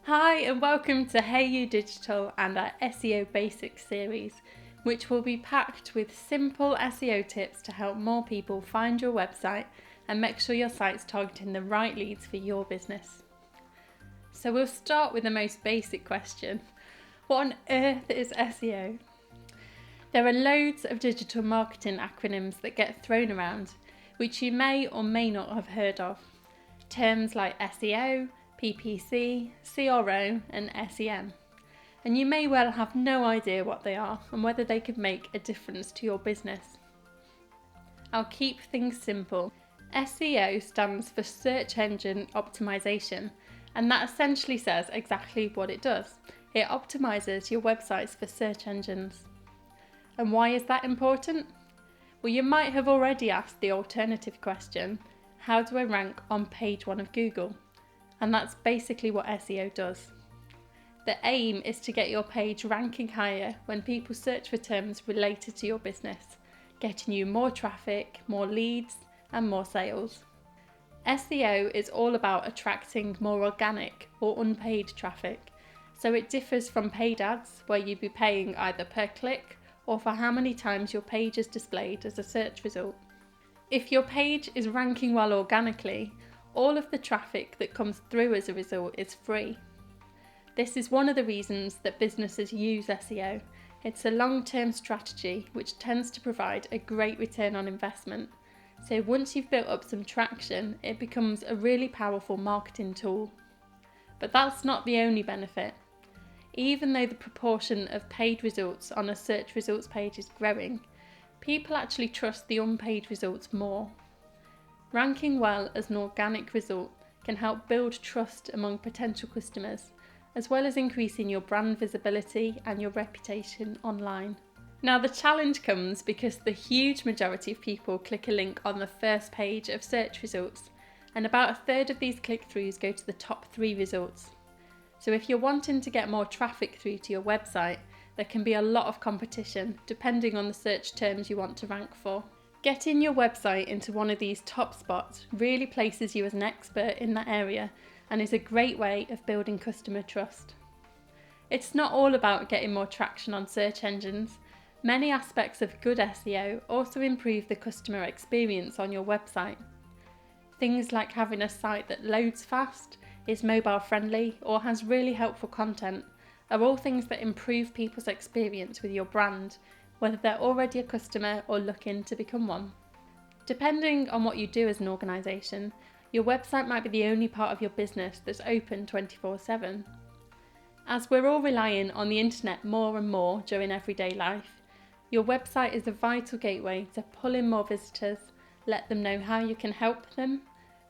Hi and welcome to Hey You Digital and our SEO Basics series, which will be packed with simple SEO tips to help more people find your website and make sure your site's targeting the right leads for your business. So we'll start with the most basic question. What on earth is SEO? There are loads of digital marketing acronyms that get thrown around, which you may or may not have heard of. Terms like SEO, PPC, CRO and SEM. And you may well have no idea what they are and whether they could make a difference to your business. I'll keep things simple. SEO stands for Search Engine Optimization, and that essentially says exactly what it does. It optimizes your websites for search engines. And why is that important? Well, you might have already asked the alternative question, how do I rank on page 1 of Google? And that's basically what SEO does. The aim is to get your page ranking higher when people search for terms related to your business, getting you more traffic, more leads, and more sales. SEO is all about attracting more organic or unpaid traffic, so it differs from paid ads where you'd be paying either per click or for how many times your page is displayed as a search result. If your page is ranking well organically, all of the traffic that comes through as a result is free. This is one of the reasons that businesses use SEO. It's a long-term strategy which tends to provide a great return on investment. So once you've built up some traction, it becomes a really powerful marketing tool. But that's not the only benefit. Even though the proportion of paid results on a search results page is growing, people actually trust the unpaid results more. Ranking well as an organic result can help build trust among potential customers, as well as increasing your brand visibility and your reputation online. Now the challenge comes because the huge majority of people click a link on the first page of search results, and about a third of these click-throughs go to the top 3 results. So if you're wanting to get more traffic through to your website, there can be a lot of competition depending on the search terms you want to rank for. Getting your website into one of these top spots really places you as an expert in that area and is a great way of building customer trust. It's not all about getting more traction on search engines. Many aspects of good SEO also improve the customer experience on your website. Things like having a site that loads fast, is mobile friendly, or has really helpful content are all things that improve people's experience with your brand, whether they're already a customer or looking to become one. Depending on what you do as an organisation, your website might be the only part of your business that's open 24/7. As we're all relying on the internet more and more during everyday life, your website is a vital gateway to pull in more visitors, let them know how you can help them,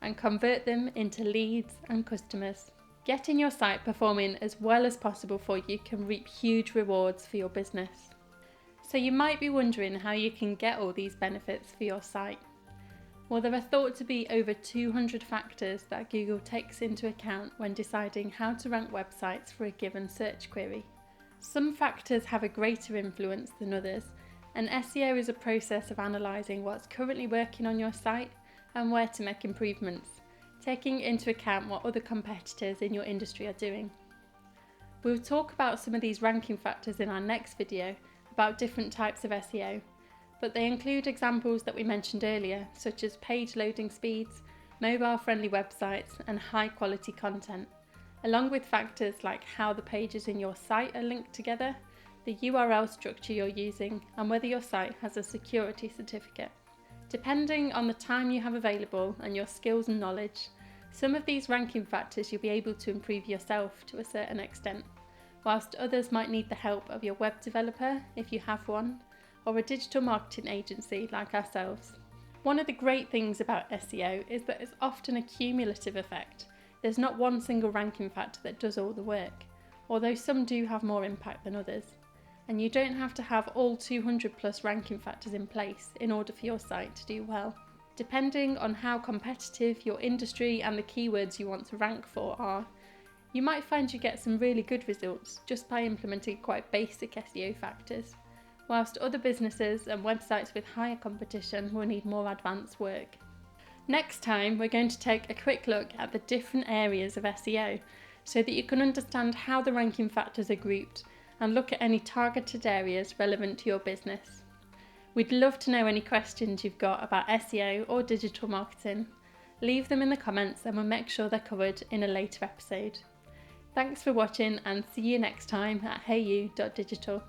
and convert them into leads and customers. Getting your site performing as well as possible for you can reap huge rewards for your business. So you might be wondering how you can get all these benefits for your site. Well, there are thought to be over 200 factors that Google takes into account when deciding how to rank websites for a given search query. Some factors have a greater influence than others, and SEO is a process of analysing what's currently working on your site and where to make improvements, taking into account what other competitors in your industry are doing. We'll talk about some of these ranking factors in our next video about different types of SEO, but they include examples that we mentioned earlier, such as page loading speeds, mobile-friendly websites, and high-quality content, along with factors like how the pages in your site are linked together, the URL structure you're using, and whether your site has a security certificate. Depending on the time you have available and your skills and knowledge, some of these ranking factors you'll be able to improve yourself to a certain extent, whilst others might need the help of your web developer, if you have one, or a digital marketing agency like ourselves. One of the great things about SEO is that it's often a cumulative effect. There's not one single ranking factor that does all the work, although some do have more impact than others. And you don't have to have all 200 plus ranking factors in place in order for your site to do well. Depending on how competitive your industry and the keywords you want to rank for are, you might find you get some really good results just by implementing quite basic SEO factors, whilst other businesses and websites with higher competition will need more advanced work. Next time, we're going to take a quick look at the different areas of SEO, so that you can understand how the ranking factors are grouped and look at any targeted areas relevant to your business. We'd love to know any questions you've got about SEO or digital marketing. Leave them in the comments and we'll make sure they're covered in a later episode. Thanks for watching and see you next time at heyu.digital.